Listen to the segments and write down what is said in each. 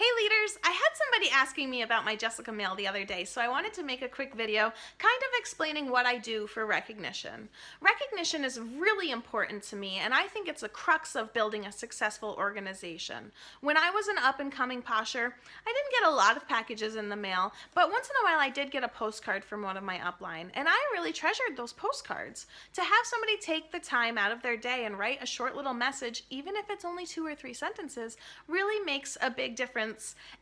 Hey leaders, I had somebody asking me about my Jessica mail the other day, so I wanted to make a quick video kind of explaining what I do for recognition. Recognition is really important to me, and I think it's a crux of building a successful organization. When I was an up-and-coming Posher, I didn't get a lot of packages in the mail, but once in a while I did get a postcard from one of my upline, and I really treasured those postcards. To have somebody take the time out of their day and write a short little message, even if it's only 2 or 3 sentences, really makes a big difference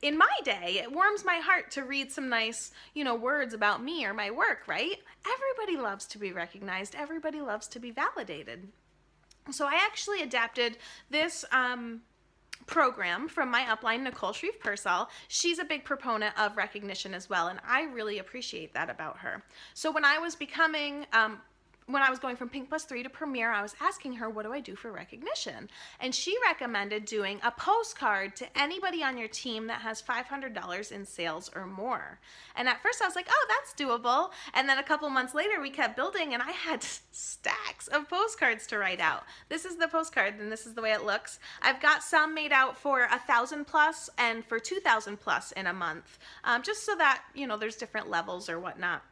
in my day. It warms my heart to read some nice, words about me or my work, right? Everybody loves to be recognized. Everybody loves to be validated. So I actually adapted this program from my upline, Nicole Shreve-Purcell. She's a big proponent of recognition as well, and I really appreciate that about her. So when I was going from Pink Plus 3 to Premier, I was asking her, what do I do for recognition? And she recommended doing a postcard to anybody on your team that has $500 in sales or more. And at first I was like, oh, that's doable. And then a couple months later, we kept building and I had stacks of postcards to write out. This is the postcard and this is the way it looks. I've got some made out for 1,000 plus and for 2,000 plus in a month, just so that, there's different levels or whatnot.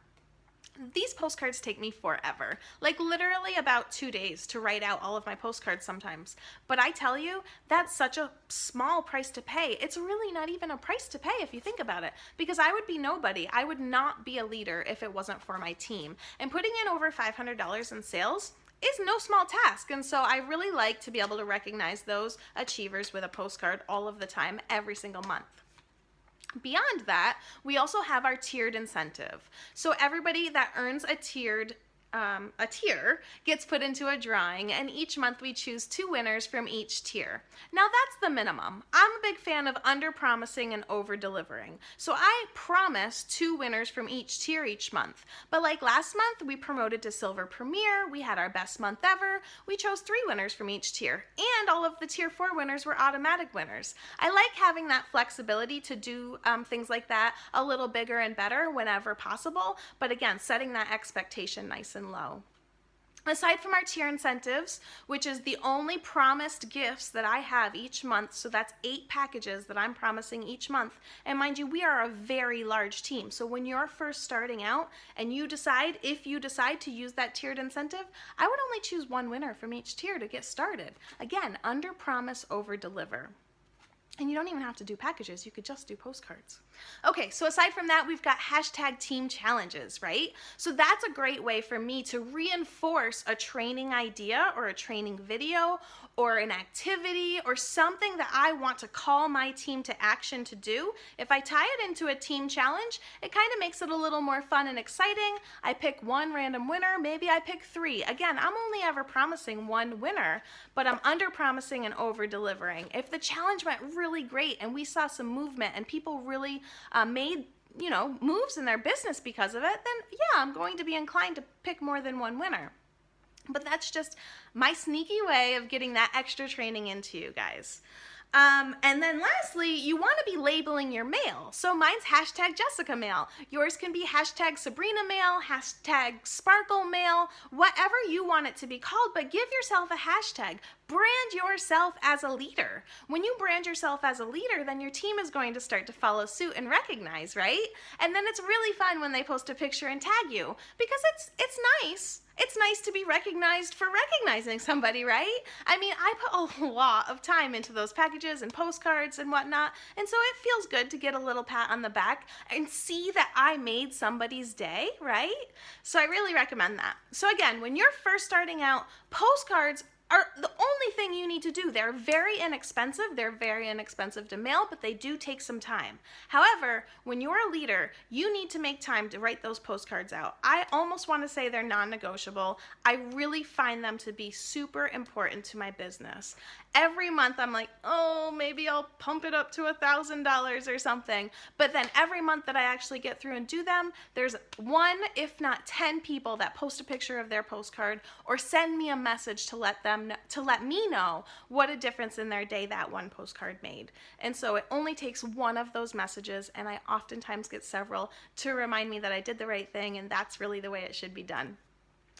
These postcards take me forever, like literally about 2 days to write out all of my postcards sometimes. But I tell you, that's such a small price to pay. It's really not even a price to pay if you think about it, because I would be nobody. I would not be a leader if it wasn't for my team. And putting in over $500 in sales is no small task. And so I really like to be able to recognize those achievers with a postcard all of the time, every single month. Beyond that, we also have our tiered incentive. So everybody that earns a tier gets put into a drawing, and each month we choose 2 winners from each tier. Now that's the minimum. I'm a big fan of under-promising and over-delivering. So I promise 2 winners from each tier each month. But like last month, we promoted to Silver Premier, we had our best month ever, we chose 3 winners from each tier, and all of the tier 4 winners were automatic winners. I like having that flexibility to do things like that a little bigger and better whenever possible, but again, setting that expectation nice and low. Aside from our tier incentives, which is the only promised gifts that I have each month, so that's 8 packages that I'm promising each month, and mind you, we are a very large team, so when you're first starting out and if you decide to use that tiered incentive, I would only choose 1 winner from each tier to get started. Again, under promise, over deliver. And you don't even have to do packages, you could just do postcards. Okay, so aside from that, we've got hashtag team challenges, right? So that's a great way for me to reinforce a training idea or a training video or an activity or something that I want to call my team to action to do. If I tie it into a team challenge, it kind of makes it a little more fun and exciting. I pick 1 random winner, maybe I pick 3. Again, I'm only ever promising 1 winner, but I'm under promising and over delivering. If the challenge went really great and we saw some movement and people really made moves in their business because of it, then yeah, I'm going to be inclined to pick more than 1 winner. But that's just my sneaky way of getting that extra training into you guys. And then lastly, you want to be labeling your mail. So mine's hashtag Jessica mail. Yours can be hashtag Sabrina mail, hashtag Sparkle mail, whatever you want it to be called, but give yourself a hashtag. Brand yourself as a leader. When you brand yourself as a leader, then your team is going to start to follow suit and recognize, right? And then it's really fun when they post a picture and tag you, because it's nice. It's nice to be recognized for recognizing somebody, right? I mean, I put a lot of time into those packages and postcards and whatnot, and so it feels good to get a little pat on the back and see that I made somebody's day, right? So I really recommend that. So again, when you're first starting out, postcards are the only thing you need to do. They're very inexpensive. They're very inexpensive to mail, but they do take some time. However, when you're a leader, you need to make time to write those postcards out. I almost want to say they're non-negotiable. I really find them to be super important to my business. Every month I'm like, oh, maybe I'll pump it up to $1,000 or something. But then every month that I actually get through and do them, there's 1, if not 10 people that post a picture of their postcard or send me a message to let me know what a difference in their day that 1 postcard made. And so it only takes 1 of those messages, and I oftentimes get several to remind me that I did the right thing, and that's really the way it should be done.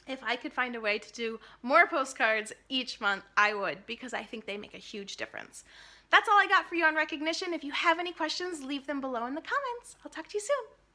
If I could find a way to do more postcards each month, I would, because I think they make a huge difference. That's all I got for you on recognition. If you have any questions, leave them below in the comments. I'll talk to you soon.